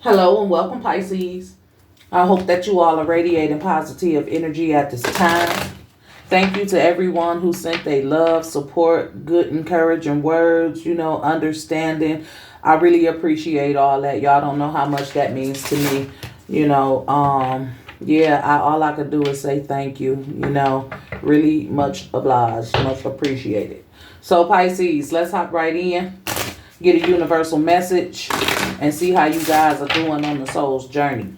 Hello and welcome, Pisces. I hope that you all are radiating positive energy at this time. Thank you to everyone who sent their love, support, good, encouraging words, understanding. I really appreciate all that. Y'all don't know how much that means to me. All I could do is say thank you. Really much obliged, much appreciated. So, Pisces, let's hop right in, get a universal message, and see how you guys are doing on the soul's journey.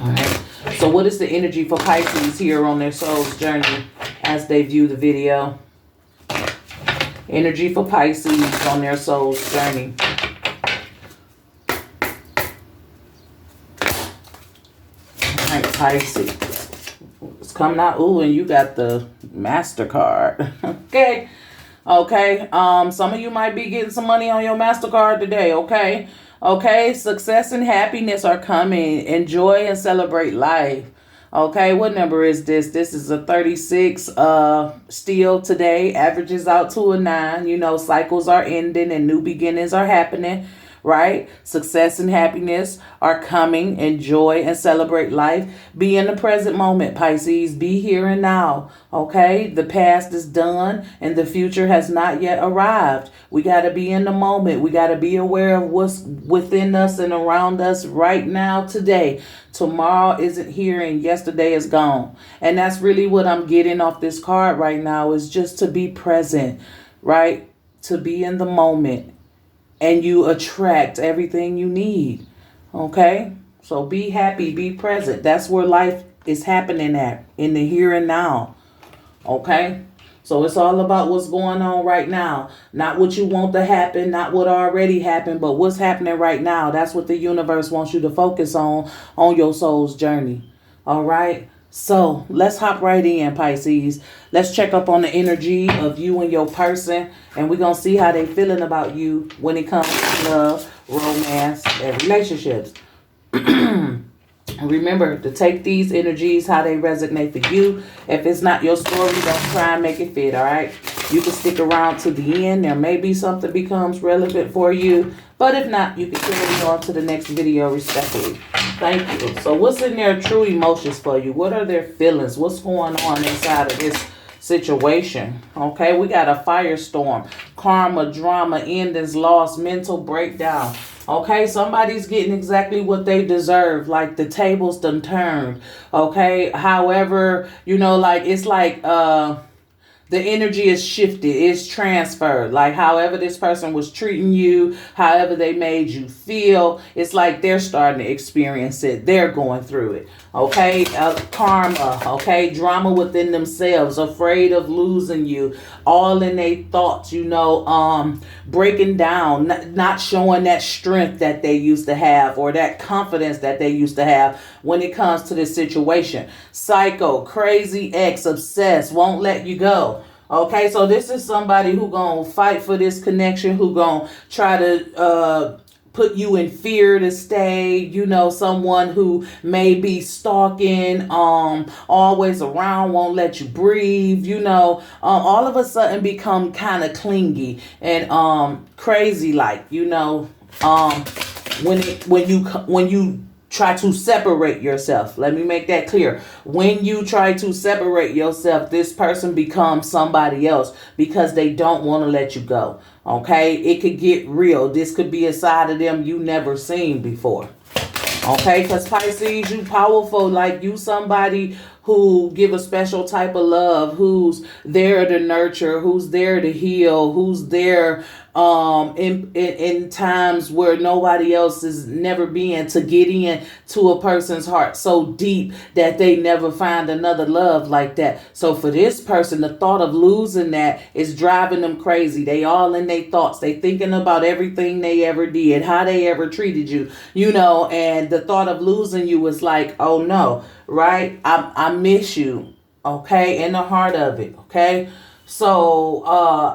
All right. So what is the energy for Pisces here on their soul's journey as they view the video? Energy for Pisces on their soul's journey. All right, Pisces. It's coming out. Ooh, and you got the MasterCard. Okay. Okay. Some of you might be getting some money on your MasterCard today. Okay. Okay. Success and happiness are coming. Enjoy and celebrate life. Okay. What number is this? This is a 36. Still today averages out to a 9. Cycles are ending and new beginnings are happening. Right? Success and happiness are coming. Enjoy and celebrate life. Be in the present moment, Pisces. Be here and now. Okay? The past is done and the future has not yet arrived. We got to be in the moment. We got to be aware of what's within us and around us right now, today. Tomorrow isn't here and yesterday is gone. And that's really what I'm getting off this card right now, is just to be present, right? To be in the moment. And you attract everything you need. Okay? So be happy, be present. That's where life is happening at, in the here and now. Okay? So it's all about what's going on right now. Not what you want to happen, not what already happened, but what's happening right now. That's what the universe wants you to focus on your soul's journey. All right? So let's hop right in, Pisces. Let's check up on the energy of you and your person. And we're going to see how they feeling about you when it comes to love, romance, and relationships. Remember to take these energies, how they resonate for you. If it's not your story, don't try and make it fit, all right? You can stick around to the end. There may be something becomes relevant for you. But if not, you can carry on to the next video respectfully. Thank you. So what's in their true emotions for you? What are their feelings? What's going on inside of this situation? Okay, we got a firestorm, karma, drama, endings, loss, mental breakdown. Okay, somebody's getting exactly what they deserve. Like the tables done turned. Okay, however, it's like the energy is shifted, it's transferred. Like however this person was treating you, however they made you feel, it's like they're starting to experience it. They're going through it. Okay, karma, okay, drama within themselves, afraid of losing you, all in their thoughts, breaking down, not showing that strength that they used to have or that confidence that they used to have when it comes to this situation. Psycho, crazy ex, obsessed, won't let you go. Okay, so this is somebody who gonna fight for this connection, who gonna try to put you in fear to stay, someone who may be stalking, always around, won't let you breathe, all of a sudden become kind of clingy and crazy, like, when you try to separate yourself. Let me make that clear. When you try to separate yourself, this person becomes somebody else because they don't want to let you go. Okay? It could get real. This could be a side of them you never seen before. Okay? Because Pisces, you powerful. Like you somebody who give a special type of love, who's there to nurture, who's there to heal, who's there in times where nobody else is never been, to get in to a person's heart so deep that they never find another love like that. So for this person, the thought of losing that is driving them crazy. They all in their thoughts. They thinking about everything they ever did, how they ever treated you, and the thought of losing you is like, oh no, right? I miss you, okay, in the heart of it, okay? So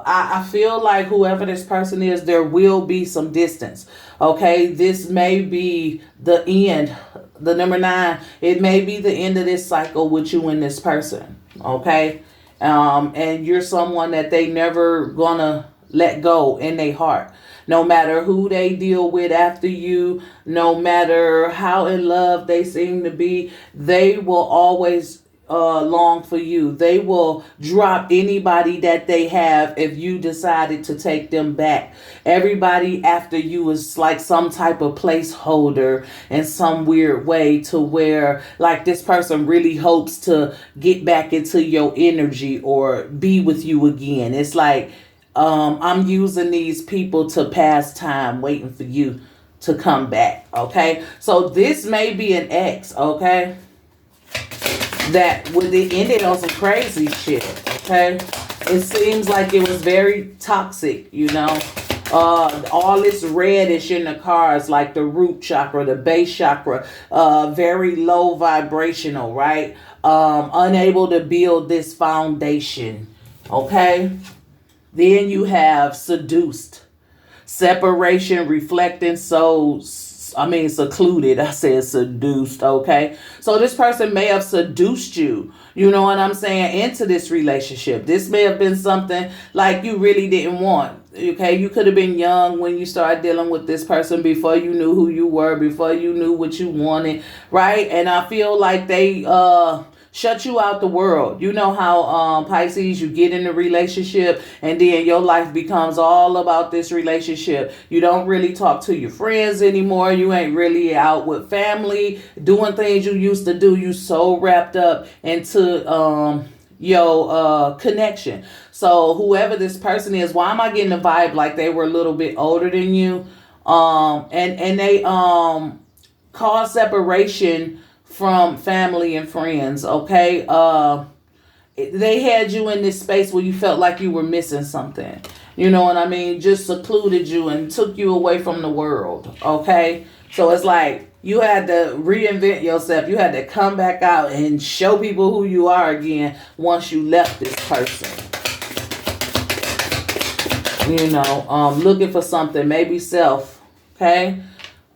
I feel like whoever this person is, there will be some distance. Okay, this may be the end. The number 9, it may be the end of this cycle with you and this person. Okay, and you're someone that they never gonna let go in their heart. No matter who they deal with after you, no matter how in love they seem to be, they will always long for you. They will drop anybody that they have if you decided to take them back. Everybody after you is like some type of placeholder in some weird way, to where like this person really hopes to get back into your energy or be with you again. It's like I'm using these people to pass time waiting for you to come back. Okay, so this may be an ex. Okay, that would it ended on some crazy shit. Okay, it seems like it was very toxic. All this reddish in the cards, like the root chakra, the base chakra, very low vibrational, right? Unable to build this foundation. Okay, then you have seduced, separation, reflecting souls. I mean, secluded. I said seduced. Okay. So this person may have seduced you, you know what I'm saying, into this relationship. This may have been something like you really didn't want. Okay. You could have been young when you started dealing with this person, before you knew who you were, before you knew what you wanted. Right. And I feel like they, shut you out the world. You know how Pisces, you get in a relationship and then your life becomes all about this relationship. You don't really talk to your friends anymore. You ain't really out with family doing things you used to do. You so wrapped up into your connection. So whoever this person is, why am I getting the vibe like they were a little bit older than you? And they cause separation from family and friends. Okay, they had you in this space where you felt like you were missing something. You know what I mean? Just secluded you and took you away from the world. Okay, so it's like you had to reinvent yourself. You had to come back out and show people who you are again once you left this person. Looking for something, maybe self. Okay,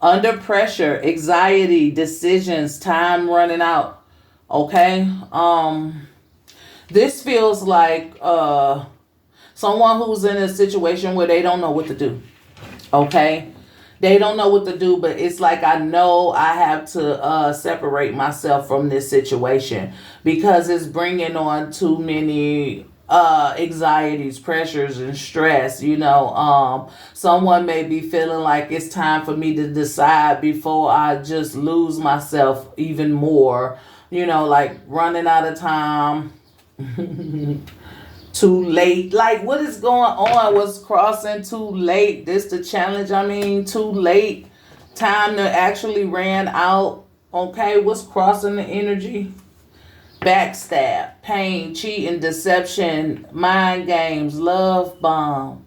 under pressure, anxiety, decisions, time running out. Okay. This feels like someone who's in a situation where they don't know what to do. Okay. They don't know what to do, but it's like, I know I have to separate myself from this situation because it's bringing on too many anxieties, pressures, and stress. Someone may be feeling like it's time for me to decide before I just lose myself even more. Like running out of time. Too late. Like, what is going on? What's crossing too late? This the challenge. I mean, too late. Time to actually ran out. Okay, what's crossing the energy? Backstab, pain, cheating, deception, mind games, love bomb.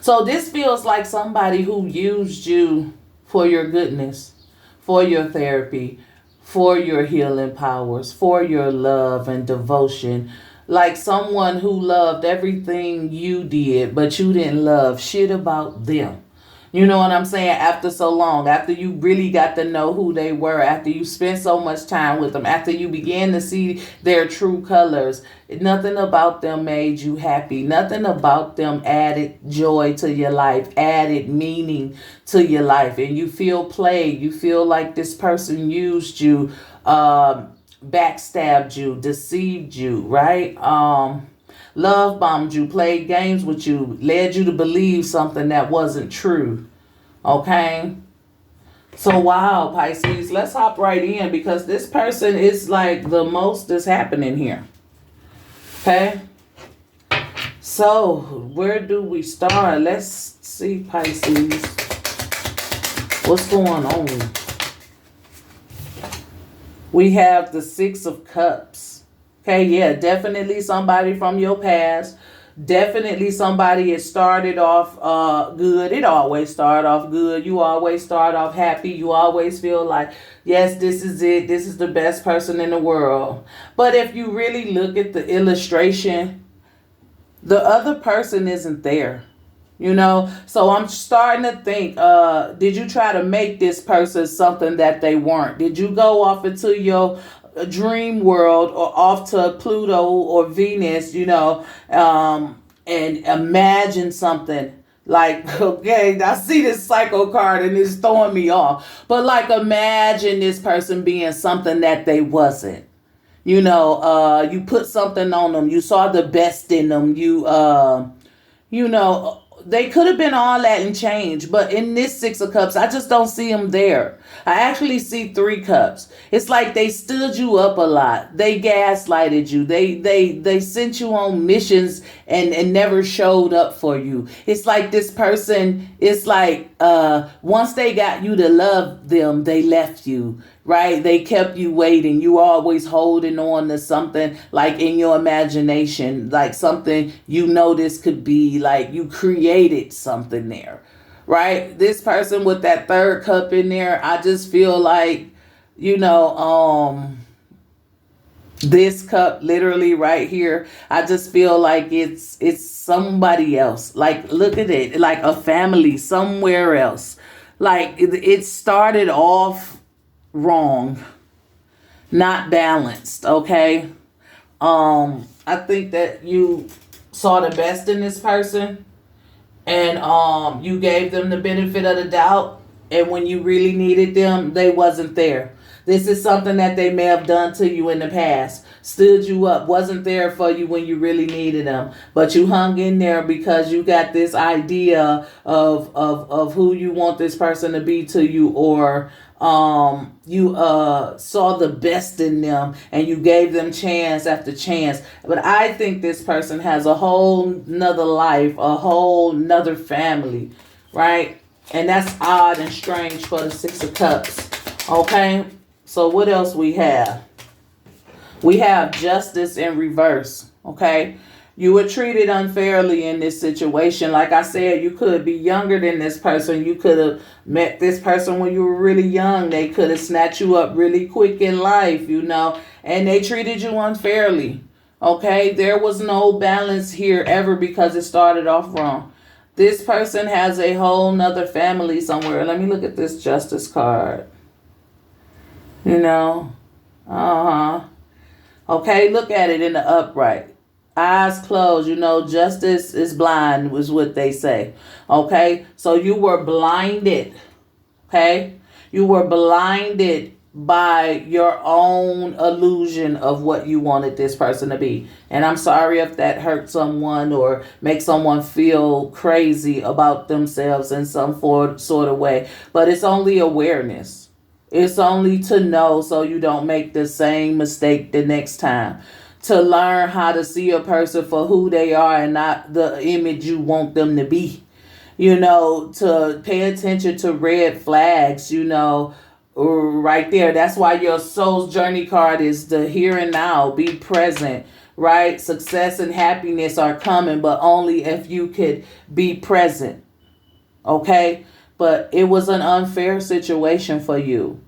So this feels like somebody who used you for your goodness, for your therapy, for your healing powers, for your love and devotion. Like someone who loved everything you did, but you didn't love shit about them. You know what I'm saying? After so long, after you really got to know who they were, after you spent so much time with them, after you began to see their true colors, nothing about them made you happy. Nothing about them added joy to your life, added meaning to your life. And you feel played. You feel like this person used you, backstabbed you, deceived you, right? Love bombed you, played games with you, led you to believe something that wasn't true. Okay? So, wow, Pisces, let's hop right in because this person is like the most that's happening here. Okay? So, where do we start? Let's see, Pisces. What's going on? We have the Six of Cups. Okay, yeah, definitely somebody from your past. Definitely somebody it started off good. It always started off good. You always start off happy. You always feel like, yes, this is it. This is the best person in the world. But if you really look at the illustration, the other person isn't there. So I'm starting to think, did you try to make this person something that they weren't? Did you go off into your dream world or off to Pluto or Venus, and imagine something Like, okay, I see this psycho card and it's throwing me off. But like, imagine this person being something that they wasn't. You put something on them. You saw the best in them. You know, they could have been all that and change, but in this Six of Cups, I just don't see them there. I actually see Three Cups. It's like they stood you up a lot. They gaslighted you. They sent you on missions and never showed up for you. It's like this person, it's like once they got you to love them, they left you. Right? They kept you waiting. You always holding on to something like in your imagination, like something this could be, like you created something there. Right? This person with that third cup in there, I just feel like, you know, this cup literally right here, I just feel like it's somebody else. Like, look at it, like a family somewhere else. Like it started off wrong, not balanced. Okay. I think that you saw the best in this person, and you gave them the benefit of the doubt, and when you really needed them, they wasn't there. This is something that they may have done to you in the past. Stood you up, wasn't there for you when you really needed them. But you hung in there because you got this idea of who you want this person to be to you, or you saw the best in them and you gave them chance after chance. But I think this person has a whole nother life, a whole nother family, right? And that's odd and strange for the Six of Cups. Okay, so what else we have? We have Justice in reverse. Okay, you were treated unfairly in this situation. Like I said, you could be younger than this person. You could have met this person when you were really young. They could have snatched you up really quick in life, and they treated you unfairly. Okay, there was no balance here ever because it started off wrong. This person has a whole nother family somewhere. Let me look at this Justice card. Uh-huh. Okay, look at it in the upright. Eyes closed. Justice is blind, was what they say. Okay, so you were blinded. Okay, you were blinded by your own illusion of what you wanted this person to be. And I'm sorry if that hurt someone or makes someone feel crazy about themselves in some sort of way. But it's only awareness. It's only to know so you don't make the same mistake the next time. To learn how to see a person for who they are and not the image you want them to be. To pay attention to red flags, right there. That's why your soul's journey card is the here and now. Be present, right? Success and happiness are coming, but only if you could be present. Okay? But it was an unfair situation for you.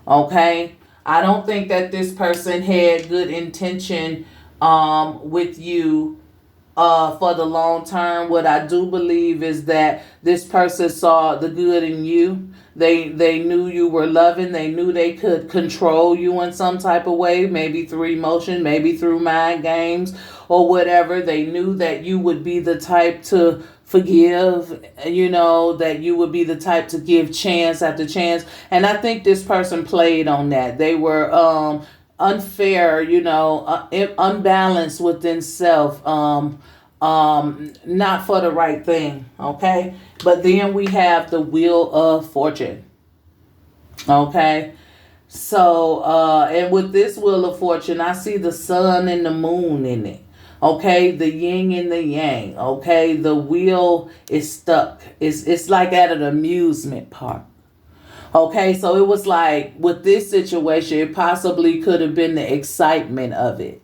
Okay? I don't think that this person had good intention with you for the long term. What I do believe is that this person saw the good in you. They knew you were loving. They knew they could control you in some type of way, maybe through emotion, maybe through mind games or whatever. They knew that you would be the type to forgive, that you would be the type to give chance after chance. And I think this person played on that. They were unfair, unbalanced within self, not for the right thing. Okay. But then we have the Wheel of Fortune. Okay. So, and with this Wheel of Fortune, I see the sun and the moon in it. Okay, the yin and the yang. Okay, the wheel is stuck. It's like at an amusement park. Okay, so it was like with this situation, it possibly could have been the excitement of it.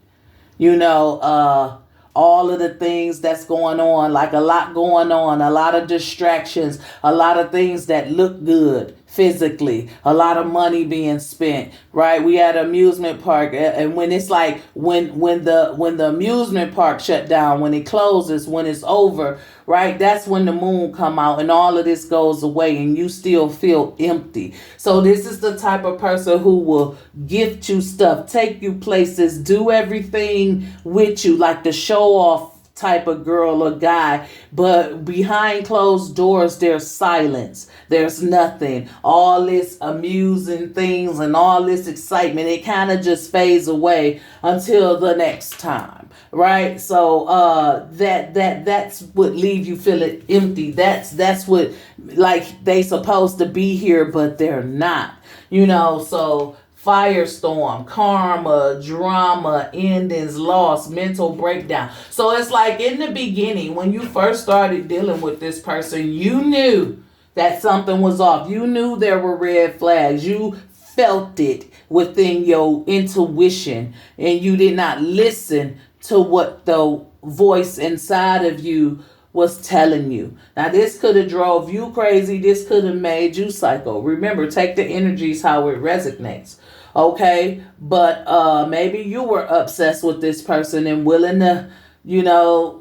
All of the things that's going on, like a lot going on, a lot of distractions, a lot of things that look good physically, a lot of money being spent, right? We had an amusement park, and when it's like when the amusement park shut down, when it closes, when it's over, right? That's when the moon come out and all of this goes away and you still feel empty. So this is the type of person who will gift you stuff, take you places, do everything with you, like the show off type of girl or guy, but behind closed doors there's silence, there's nothing, all this amusing things and all this excitement, it kind of just fades away until the next time, right? So that's what leave you feeling empty. That's what, like, they supposed to be here but they're not, so firestorm, karma, drama, endings, loss, mental breakdown. So it's like in the beginning, when you first started dealing with this person, you knew that something was off. You knew there were red flags. You felt it within your intuition, and you did not listen to what the voice inside of you was telling you. Now, this could have drove you crazy. This could have made you psycho. Remember, take the energies how it resonates. Okay, but maybe you were obsessed with this person and willing to,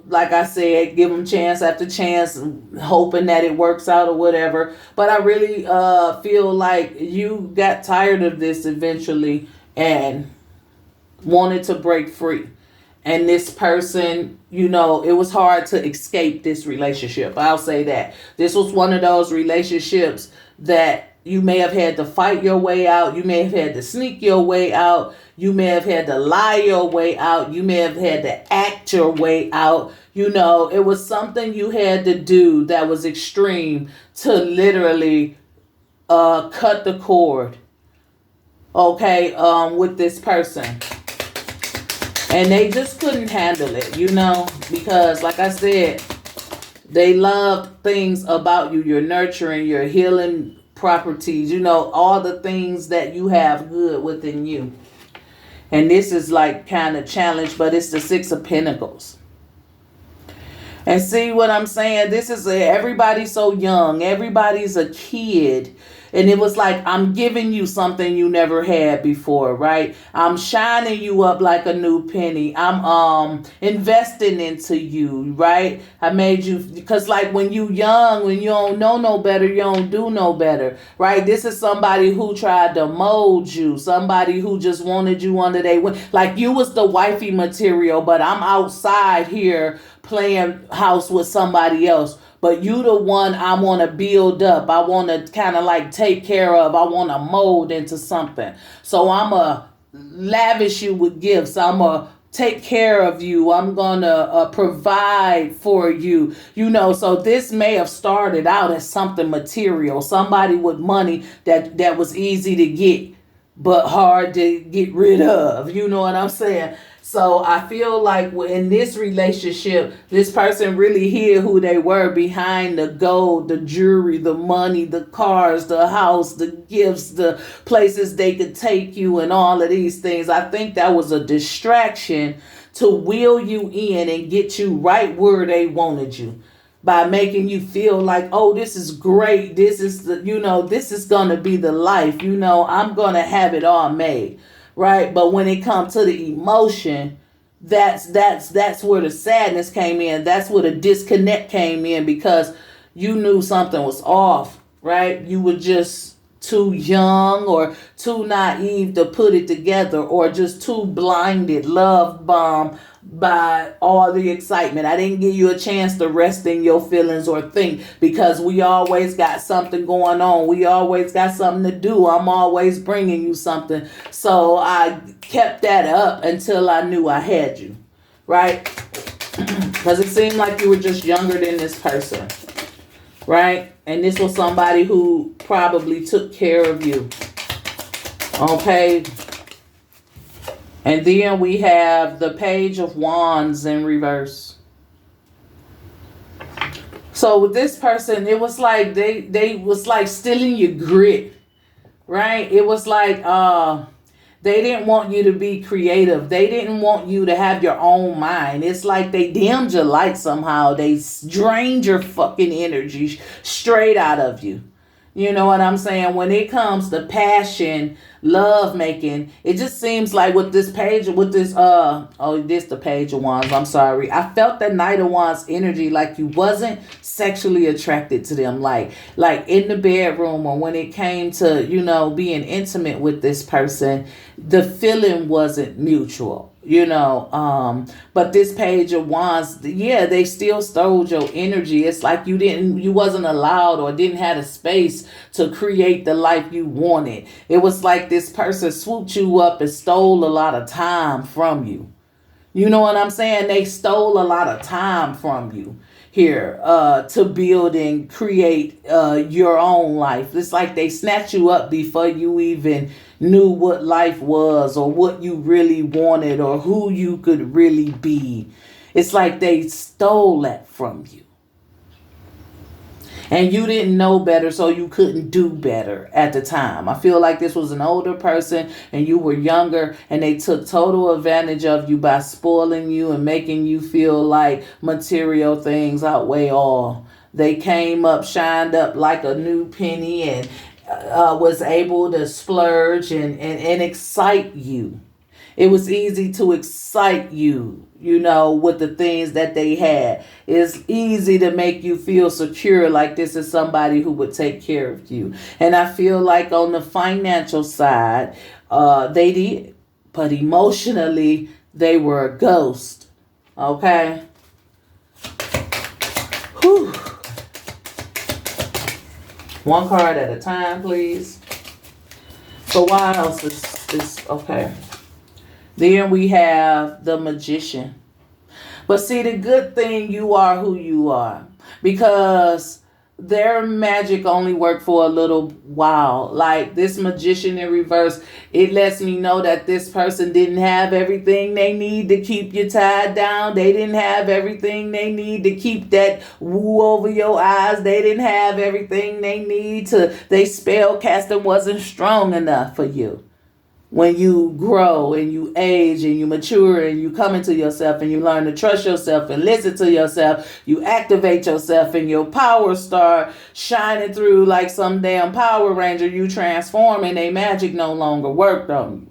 like I said, give them chance after chance, hoping that it works out or whatever. But I really feel like you got tired of this eventually and wanted to break free. And this person, it was hard to escape this relationship. I'll say that. This was one of those relationships that you may have had to fight your way out. You may have had to sneak your way out. You may have had to lie your way out. You may have had to act your way out. It was something you had to do that was extreme to literally cut the cord, okay, with this person. And they just couldn't handle it, because like I said, they loved things about you, your nurturing, your healing properties, all the things that you have good within you. And this is like kind of challenge, but it's the Six of Pentacles. And see what I'm saying? This is everybody's so young. Everybody's a kid. And it was like, I'm giving you something you never had before, right? I'm shining you up like a new penny. I'm investing into you, right? I made you, because like when you young, when you don't know no better, you don't do no better, right? This is somebody who tried to mold you, somebody who just wanted you under their wing. Like you was the wifey material, but I'm outside here playing house with somebody else. But you the one I want to build up. I want to kind of like take care of. I want to mold into something. So I'm going to lavish you with gifts. I'm going to take care of you. I'm going to provide for you. So this may have started out as something material. Somebody with money that was easy to get, but hard to get rid of. You know what I'm saying? So I feel like in this relationship, this person really hid who they were behind the gold, the jewelry, the money, the cars, the house, the gifts, the places they could take you and all of these things. I think that was a distraction to wheel you in and get you right where they wanted you, by making you feel like, oh, this is great. This is this is going to be the life. I'm going to have it all made. Right. But when it comes to the emotion, that's where the sadness came in. That's where the disconnect came in, because you knew something was off. Right. You were just too young or too naive to put it together, or just too blinded, love bombed by all the excitement. I didn't give you a chance to rest in your feelings or think, because we always got something going on. We always got something to do. I'm always bringing you something. So I kept that up until I knew I had you, right? Because it seemed like you were just younger than this person, right? And this was somebody who probably took care of you, okay? And then we have the Page of Wands in reverse. So with this person, it was like they was like stealing your grit, right? It was like they didn't want you to be creative. They didn't want you to have your own mind. It's like they dimmed your light somehow. They drained your fucking energy straight out of you. You know what I'm saying? When it comes to passion, love making, it just seems like with this page, with this, this the Page of Wands, I'm sorry. I felt the Knight of Wands energy, like you wasn't sexually attracted to them. Like in the bedroom, or when it came to, being intimate with this person, the feeling wasn't mutual. But this Page of Wands, yeah, they still stole your energy. It's like you wasn't allowed or didn't have the space to create the life you wanted. It was like this person swooped you up and stole a lot of time from you. You know what I'm saying? They stole a lot of time from you here to build and create your own life. It's like they snatched you up before you even knew what life was or what you really wanted or who you could really be. It's like they stole that from you. And you didn't know better, so you couldn't do better at the time. I feel like this was an older person and you were younger, and they took total advantage of you by spoiling you and making you feel like material things outweigh all. They came up, shined up like a new penny, and was able to splurge and excite you. It was easy to excite you, with the things that they had. It's easy to make you feel secure, like this is somebody who would take care of you. And I feel like on the financial side, they did. But emotionally, they were a ghost. Okay? Whew. One card at a time, please. So why else is this okay? Then we have the Magician. But see, the good thing, you are who you are. Because their magic only worked for a little while. Like this Magician in reverse, it lets me know that this person didn't have everything they need to keep you tied down. They didn't have everything they need to keep that woo over your eyes. They didn't have everything they need to, they spell casting wasn't strong enough for you. When you grow and you age and you mature and you come into yourself and you learn to trust yourself and listen to yourself, you activate yourself and your power start shining through like some damn Power Ranger. You transform and they magic no longer worked on you.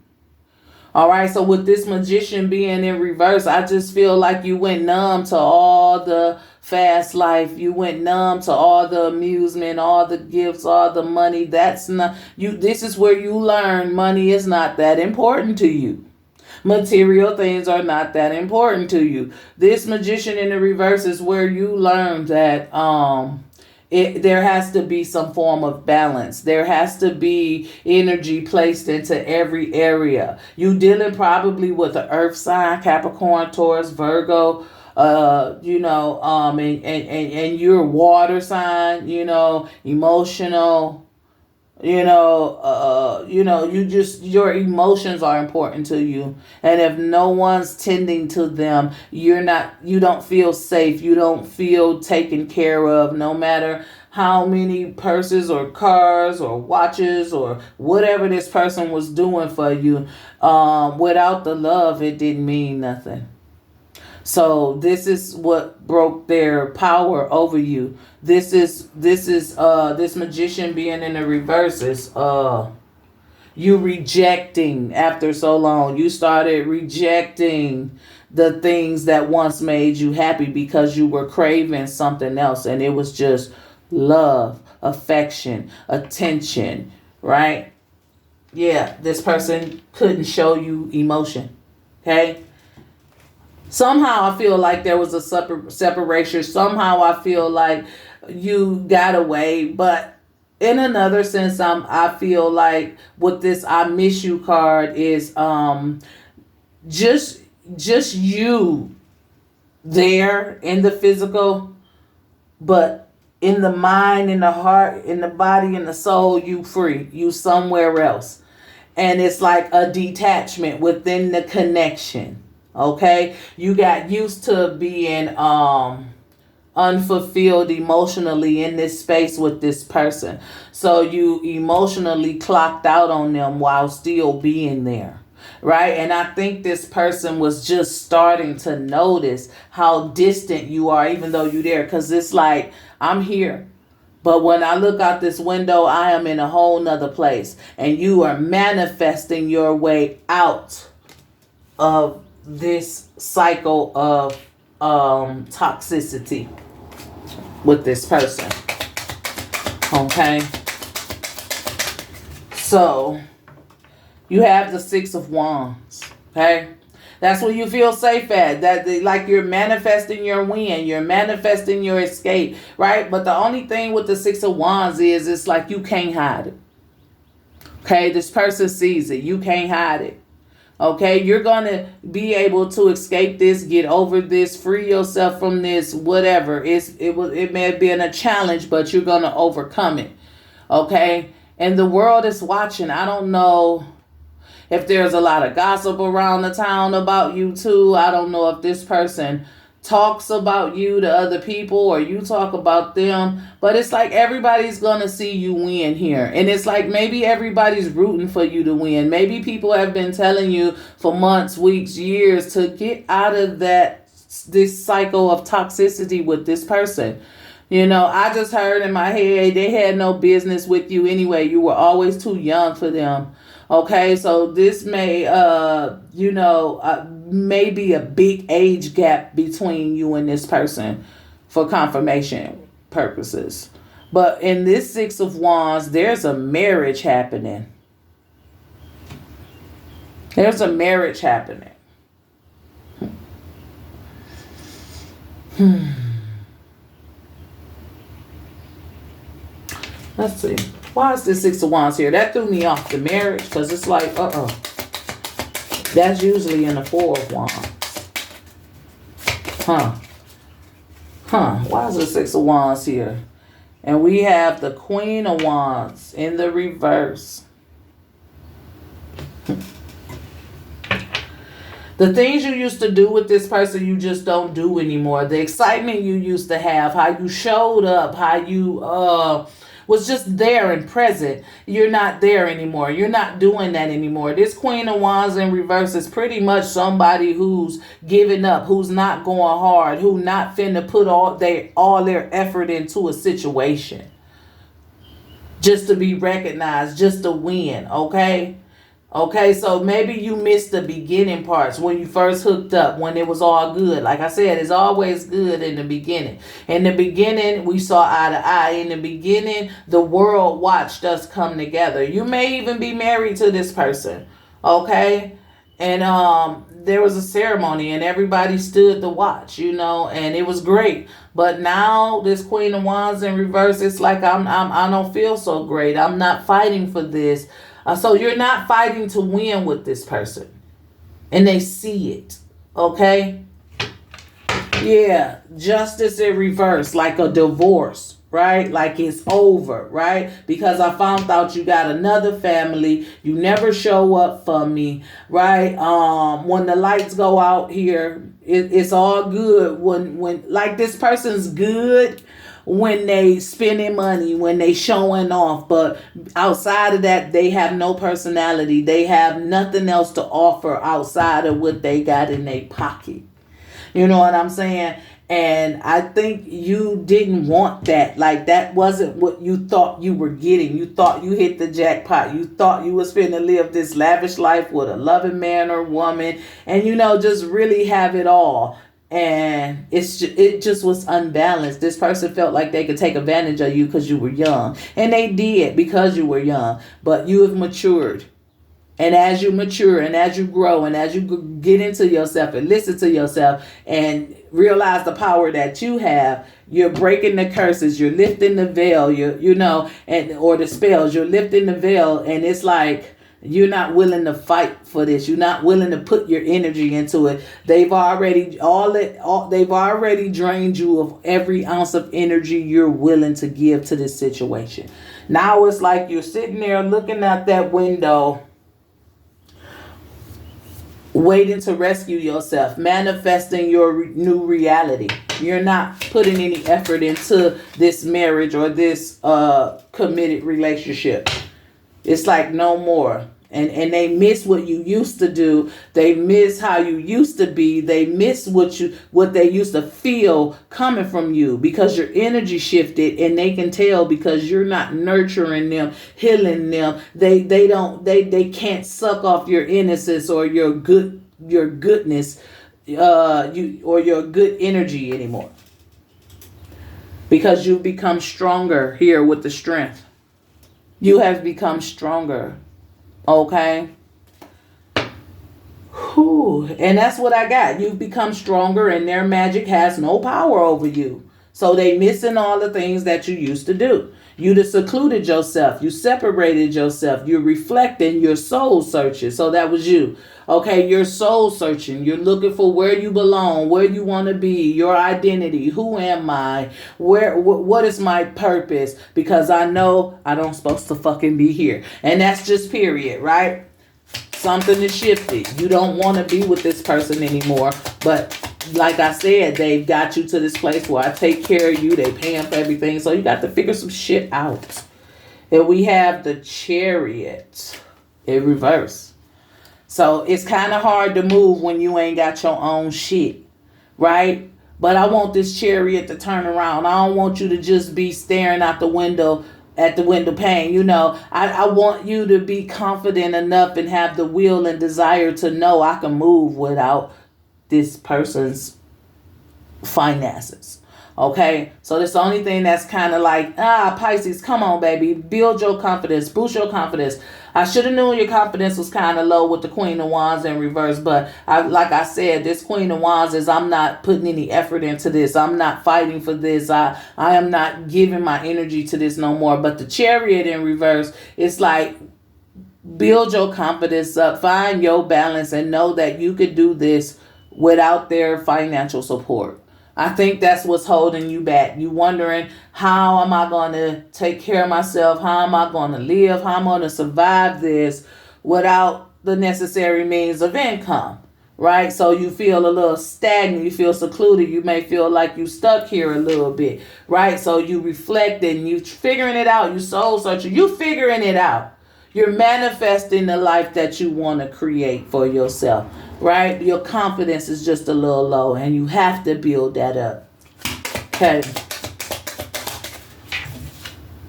All right, so with this Magician being in reverse, I just feel like you went numb to all the fast life. You went numb to all the amusement, all the gifts, all the money. That's not you. This is where you learn money is not that important to you. Material things are not that important to you. This Magician in the reverse is where you learn that there has to be some form of balance. There has to be energy placed into every area. You dealing probably with the earth sign, Capricorn, Taurus, Virgo, and you're water sign, emotional, your emotions are important to you. And if no one's tending to them, you don't feel safe. You don't feel taken care of, no matter how many purses or cars or watches or whatever this person was doing for you. Without the love, it didn't mean nothing. So this is what broke their power over you. This Magician being in the reverse is you rejecting after so long. You started rejecting the things that once made you happy because you were craving something else, and it was just love, affection, attention, right? Yeah, this person couldn't show you emotion. Okay? Somehow I feel like there was a separation. Somehow I feel like you got away. But in another sense, I feel like with this I miss you card is just you there in the physical, but in the mind, in the heart, in the body, in the soul, you free. You somewhere else. And it's like a detachment within the connection. Okay, you got used to being unfulfilled emotionally in this space with this person. So you emotionally clocked out on them while still being there. Right? And I think this person was just starting to notice how distant you are, even though you're there. Because it's like, I'm here. But when I look out this window, I am in a whole nother place. And you are manifesting your way out of this cycle of toxicity with this person. Okay, so you have the Six of Wands. Okay, That's where you feel safe at. Like you're manifesting your win. You're manifesting your escape, right? But the only thing with the Six of Wands is it's like you can't hide it. Okay, this person sees it. You can't hide it. Okay, you're going to be able to escape this, get over this, free yourself from this, whatever. It may have been a challenge, but you're going to overcome it. Okay, and the world is watching. I don't know if there's a lot of gossip around the town about you too. I don't know if this person talks about you to other people or you talk about them, but it's like everybody's gonna see you win here, and it's like maybe everybody's rooting for you to win. Maybe people have been telling you for months, weeks, years to get out of this cycle of toxicity with this person. I just heard in my head they had no business with you anyway. You were always too young for them. Okay, so this may maybe a big age gap between you and this person for confirmation purposes. But in this Six of Wands, there's a marriage happening. There's a marriage happening. Let's see. Why is this Six of Wands here? That threw me off the marriage because it's like, that's usually in the Four of Wands. Why is the Six of Wands here? And we have the Queen of Wands in the reverse. The things you used to do with this person, you just don't do anymore. The excitement you used to have, how you showed up, how you was just there and present. You're not there anymore. You're not doing that anymore. This Queen of Wands in reverse is pretty much somebody who's giving up, who's not going hard, who not finna put all their effort into a situation just to be recognized, just to win, okay? Okay, so maybe you missed the beginning parts when you first hooked up, when it was all good. Like I said, it's always good in the beginning. In the beginning, we saw eye to eye. In the beginning, the world watched us come together. You may even be married to this person, okay? And there was a ceremony and everybody stood to watch, and it was great. But now this Queen of Wands in reverse, it's like I don't feel so great. I'm not fighting for this. So you're not fighting to win with this person. And they see it. Okay? Yeah. Justice in reverse. Like a divorce. Right? Like it's over. Right? Because I found out you got another family. You never show up for me. Right? When the lights go out here, it's all good. When like this person's good when they spending money, when they showing off, but outside of that, they have no personality. They have nothing else to offer outside of what they got in their pocket. You know what I'm saying? And I think you didn't want that. Like that wasn't what you thought you were getting. You thought you hit the jackpot. You thought you was finna live this lavish life with a loving man or woman and, just really have it all. And it just was unbalanced. This person felt like they could take advantage of you because you were young. And they did because you were young. But you have matured. And as you mature and as you grow and as you get into yourself and listen to yourself and realize the power that you have, you're breaking the curses. You're lifting the veil, or the spells. You're lifting the veil. And it's like, you're not willing to fight for this. You're not willing to put your energy into it. They've already drained you of every ounce of energy you're willing to give to this situation. Now it's like you're sitting there looking out that window, waiting to rescue yourself, manifesting your new reality. You're not putting any effort into this marriage or this committed relationship. It's like no more. And they miss what you used to do. They miss how you used to be. They miss what they used to feel coming from you because your energy shifted, and they can tell because you're not nurturing them, healing them. They can't suck off your innocence or your goodness, or your good energy anymore. Because you've become stronger here with the strength. You have become stronger. Okay. Whew. And that's what I got. You've become stronger and their magic has no power over you. So they missing all the things that you used to do. You just secluded yourself. You separated yourself. You're reflecting. You're soul searching. So that was you. Okay, you're soul searching. You're looking for where you belong, where you want to be, your identity. Who am I? What is my purpose? Because I know I don't supposed to fucking be here. And that's just period, right? Something is shifted. You don't want to be with this person anymore. But like I said, they've got you to this place where I take care of you. They paying for everything. So you got to figure some shit out. And we have the Chariot in reverse. So it's kind of hard to move when you ain't got your own shit. Right? But I want this Chariot to turn around. I don't want you to just be staring out the window at the window pane. You know, I want you to be confident enough and have the will and desire to know I can move without this person's finances. Okay, so that's the only thing that's kind of like, Pisces, come on, baby, build your confidence, boost your confidence. I should have known your confidence was kind of low with the Queen of Wands in reverse, but like I said, this Queen of Wands is, I'm not putting any effort into this. I'm not fighting for this. I am not giving my energy to this no more. But the Chariot in reverse, it's like, build your confidence up, find your balance, and know that you could do this without their financial support. I think that's what's holding you back. You wondering, how am I going to take care of myself? How am I going to live? How am I going to survive this without the necessary means of income? Right? So you feel a little stagnant. You feel secluded. You may feel like you stuck here a little bit. Right? So you reflect and you figuring it out. You soul searching. You figuring it out. You're manifesting the life that you want to create for yourself, right? Your confidence is just a little low and you have to build that up. Okay.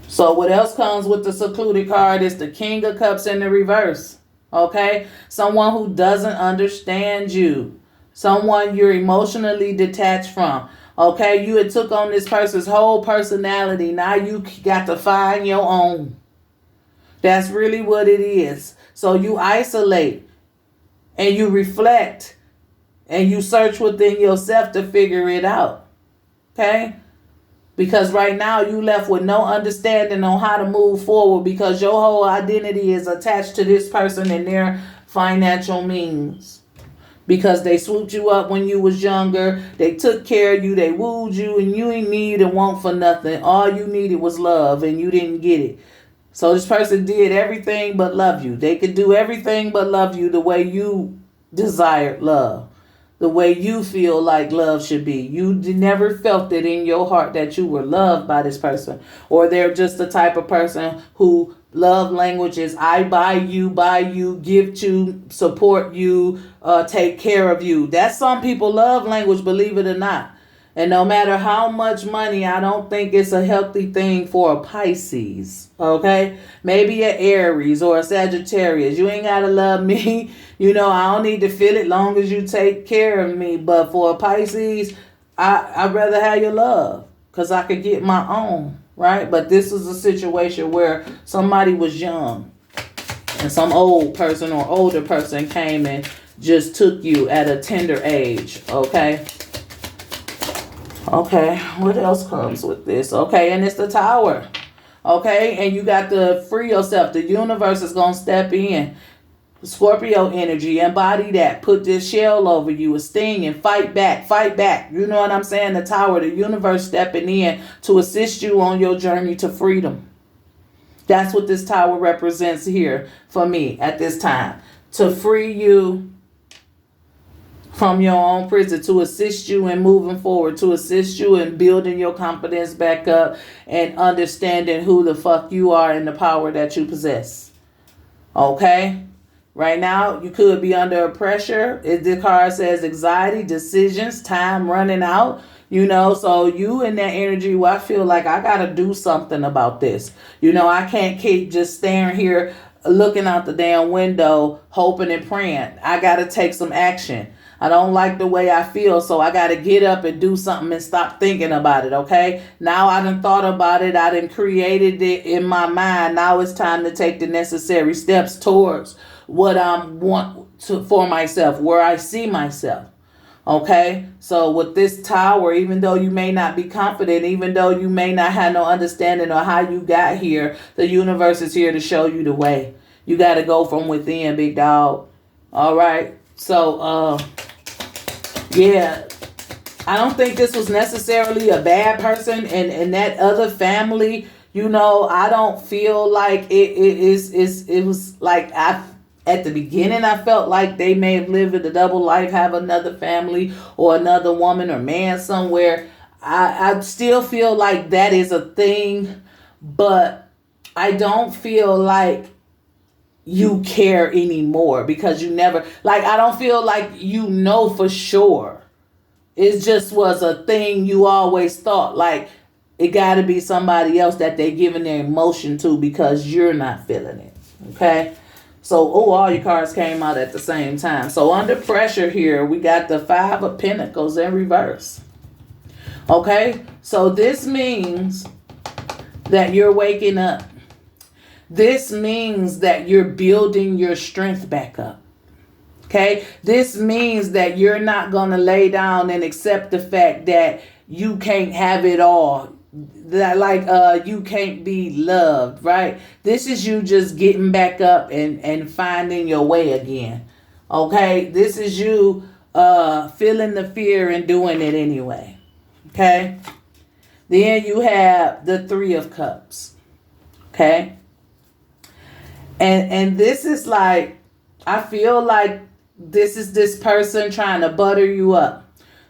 So what else comes with the secluded card is the King of Cups in the reverse. Okay. Someone who doesn't understand you. Someone you're emotionally detached from. Okay. You had took on this person's whole personality. Now you got to find your own. That's really what it is. So you isolate and you reflect and you search within yourself to figure it out. Okay? Because right now you left with no understanding on how to move forward because your whole identity is attached to this person and their financial means. Because they swooped you up when you was younger. They took care of you. They wooed you and you ain't need and want for nothing. All you needed was love and you didn't get it. So this person did everything but love you. They could do everything but love you the way you desired love. The way you feel like love should be. You never felt it in your heart that you were loved by this person. Or they're just the type of person who love language is I buy you, give to, support you, take care of you. That's some people love language, believe it or not. And no matter how much money, I don't think it's a healthy thing for a Pisces, okay? Maybe an Aries or a Sagittarius. You ain't got to love me. You know, I don't need to feel it long as you take care of me. But for a Pisces, I'd rather have your love because I could get my own, right? But this is a situation where somebody was young and some old person or older person came and just took you at a tender age, okay? Okay, what else comes with this? Okay, and it's the Tower. Okay, and you got to free yourself. The universe is going to step in. Scorpio energy, embody that. Put this shell over you, a sting, and fight back, fight back. You know what I'm saying? The Tower, the universe stepping in to assist you on your journey to freedom. That's what this Tower represents here for me at this time. To free you from your own prison, to assist you in moving forward, to assist you in building your confidence back up and understanding who the fuck you are and the power that you possess. Okay? Right now, you could be under pressure. The card says anxiety, decisions, time running out. You know, so you in that energy where I feel like I got to do something about this. You know, I can't keep just staring here looking out the damn window, hoping and praying. I got to take some action. I don't like the way I feel, so I got to get up and do something and stop thinking about it, okay? Now I done thought about it. I done created it in my mind. Now it's time to take the necessary steps towards what I want to for myself, where I see myself. Okay, so with this tower, even though you may not be confident, even though you may not have no understanding of how you got here, the universe is here to show you the way. You got to go from within, big dog. All right, so yeah, I don't think this was necessarily a bad person, and that other family, you know, I don't feel like it was like at the beginning, I felt like they may have lived a double life, have another family or another woman or man somewhere. I still feel like that is a thing, but I don't feel like you care anymore because you never, like, I don't feel like you know for sure. It just was a thing you always thought, like, it got to be somebody else that they giving their emotion to because you're not feeling it, okay? So, all your cards came out at the same time. So, under pressure here, we got the Five of Pentacles in reverse. Okay? So, this means that you're waking up. This means that you're building your strength back up. Okay? This means that you're not going to lay down and accept the fact that you can't have it all. That you can't be loved, right? This is you just getting back up and finding your way again. Okay? This is you feeling the fear and doing it anyway. Okay? Then you have the Three of Cups. Okay? And this is like, I feel like this is this person trying to butter you up.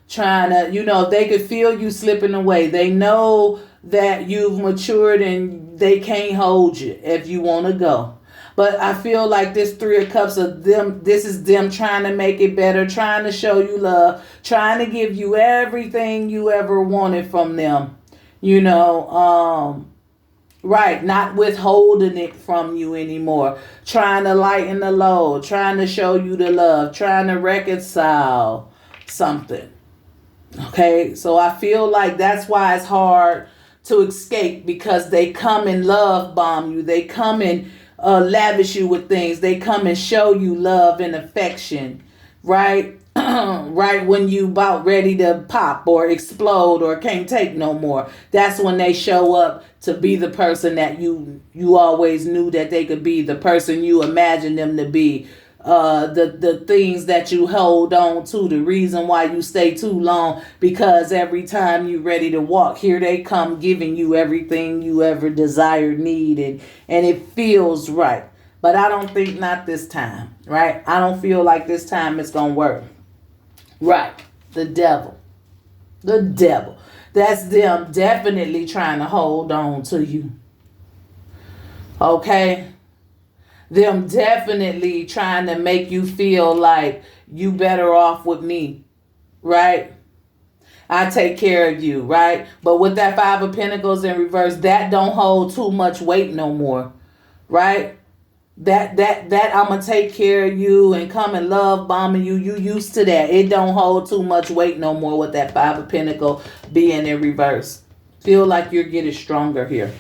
Trying to, you know, they could feel you slipping away. They know that you've matured and they can't hold you if you want to go. But I feel like this Three of Cups of them, this is them trying to make it better, trying to show you love, trying to give you everything you ever wanted from them. You know, right, not withholding it from you anymore. Trying to lighten the load, trying to show you the love, trying to reconcile something. Okay, so I feel like that's why it's hard to escape, because they come and love bomb you. They come and lavish you with things. They come and show you love and affection, right? Right when you about ready to pop or explode or can't take no more. That's when they show up to be the person that you always knew that they could be, the person you imagined them to be. The things that you hold on to, the reason why you stay too long, because every time you're ready to walk, here they come giving you everything you ever desired, needed, and it feels right. But I don't think not this time, right? I don't feel like this time it's going to work. Right. The devil. The devil. That's them definitely trying to hold on to you. Okay? Them definitely trying to make you feel like you better off with me, right? I take care of you, right? But with that Five of Pentacles in reverse, that don't hold too much weight no more, right? That I'm gonna take care of you and come and love bombing you. You used to that. It don't hold too much weight no more with that Five of Pentacles being in reverse. Feel like you're getting stronger here.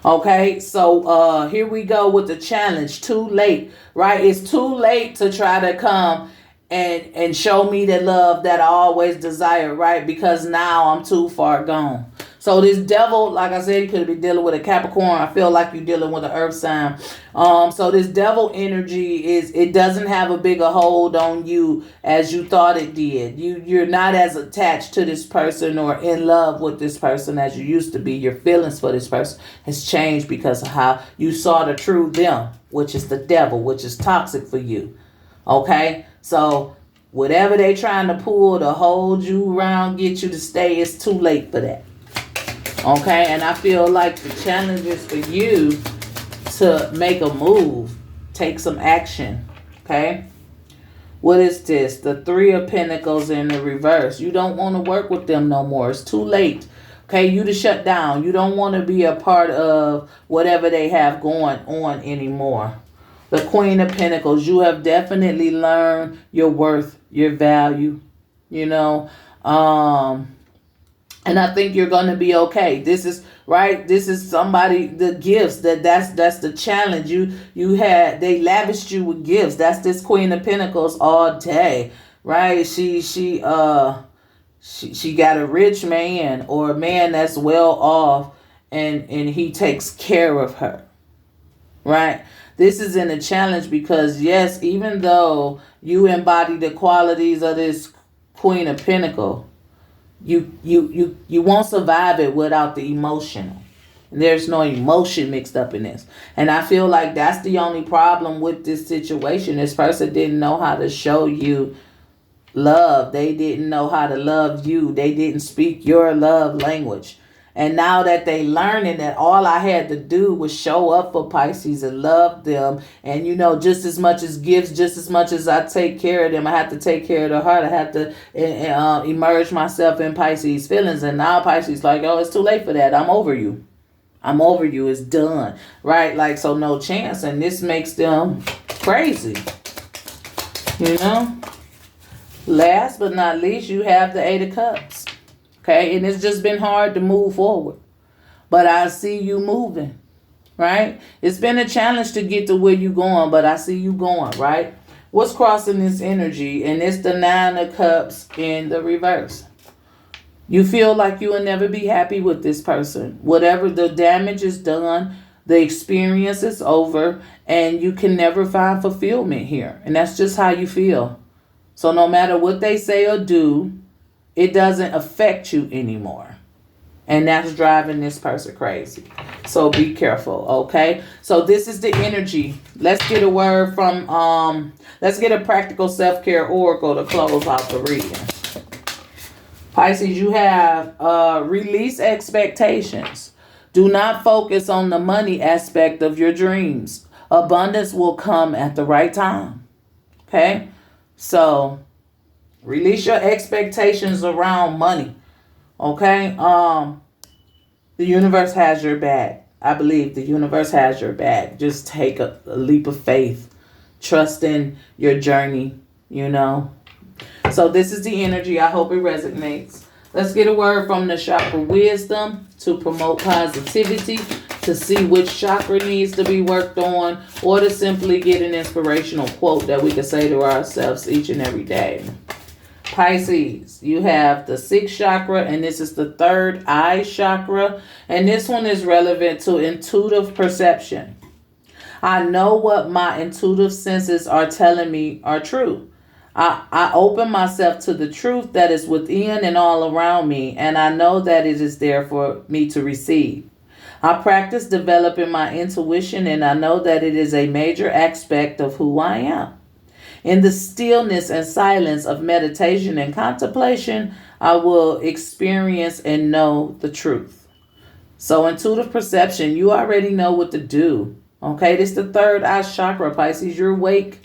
Okay, so here we go with the challenge. Too late, right? It's too late to try to come and show me the love that I always desired, right? Because now I'm too far gone. So this devil, like I said, you could be dealing with a Capricorn. I feel like you're dealing with an earth sign. So this devil energy it doesn't have a bigger hold on you as you thought it did. You're not as attached to this person or in love with this person as you used to be. Your feelings for this person has changed because of how you saw the true them, which is the devil, which is toxic for you. Okay, so whatever they trying to pull to hold you around, get you to stay, it's too late for that. Okay, and I feel like the challenge is for you to make a move, take some action. Okay, what is this? The Three of Pentacles in the reverse. You don't want to work with them no more. It's too late. Okay, you to shut down. You don't want to be a part of whatever they have going on anymore. The Queen of Pentacles. You have definitely learned your worth, your value, you know. And I think you're going to be okay. This is right. This is somebody, the gifts that's the challenge. You had, they lavished you with gifts. That's this Queen of Pentacles all day, right? She got a rich man or a man that's well off, and he takes care of her, right? This is in a challenge because yes, even though you embody the qualities of this Queen of Pentacles, you won't survive it without the emotional. There's no emotion mixed up in this. And I feel like that's the only problem with this situation. This person didn't know how to show you love. They didn't know how to love you. They didn't speak your love language. And now that they learning that all I had to do was show up for Pisces and love them. And, you know, just as much as gifts, just as much as I take care of them, I have to take care of the heart. I have to immerse myself in Pisces feelings. And now Pisces like, oh, it's too late for that. I'm over you. I'm over you. It's done. Right? Like, so no chance. And this makes them crazy. You know? Last but not least, you have the Eight of Cups. Okay, and it's just been hard to move forward. But I see you moving, right? It's been a challenge to get to where you're going, but I see you going, right? What's crossing this energy? And it's the Nine of Cups in the reverse. You feel like you will never be happy with this person. Whatever the damage is done, the experience is over, and you can never find fulfillment here. And that's just how you feel. So no matter what they say or do, it doesn't affect you anymore. And that's driving this person crazy. So be careful, okay? So this is the energy. Let's get a word from, let's get a practical self-care oracle to close out the reading. Pisces, you have release expectations. Do not focus on the money aspect of your dreams. Abundance will come at the right time, okay? So release your expectations around money. Okay? The universe has your back. I believe the universe has your back. Just take a leap of faith. Trust in your journey, you know. So this is the energy. I hope it resonates. Let's get a word from the chakra wisdom to promote positivity, to see which chakra needs to be worked on, or to simply get an inspirational quote that we can say to ourselves each and every day. Pisces, you have the sixth chakra, and this is the third eye chakra, and this one is relevant to intuitive perception. I know what my intuitive senses are telling me are true. I open myself to the truth that is within and all around me, and I know that it is there for me to receive. I practice developing my intuition, and I know that it is a major aspect of who I am. In the stillness and silence of meditation and contemplation, I will experience and know the truth. So intuitive perception, you already know what to do. Okay, this is the third eye chakra, Pisces. You're awake.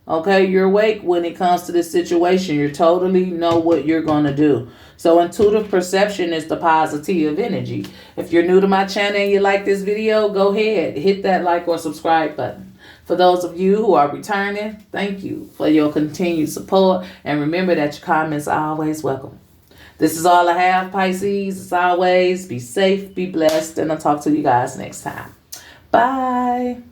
Okay, you're awake when it comes to this situation. You totally know what you're going to do. So intuitive perception is the positive energy. If you're new to my channel and you like this video, go ahead, hit that like or subscribe button. For those of you who are returning, thank you for your continued support. And remember that your comments are always welcome. This is all I have, Pisces. As always, be safe, be blessed, and I'll talk to you guys next time. Bye.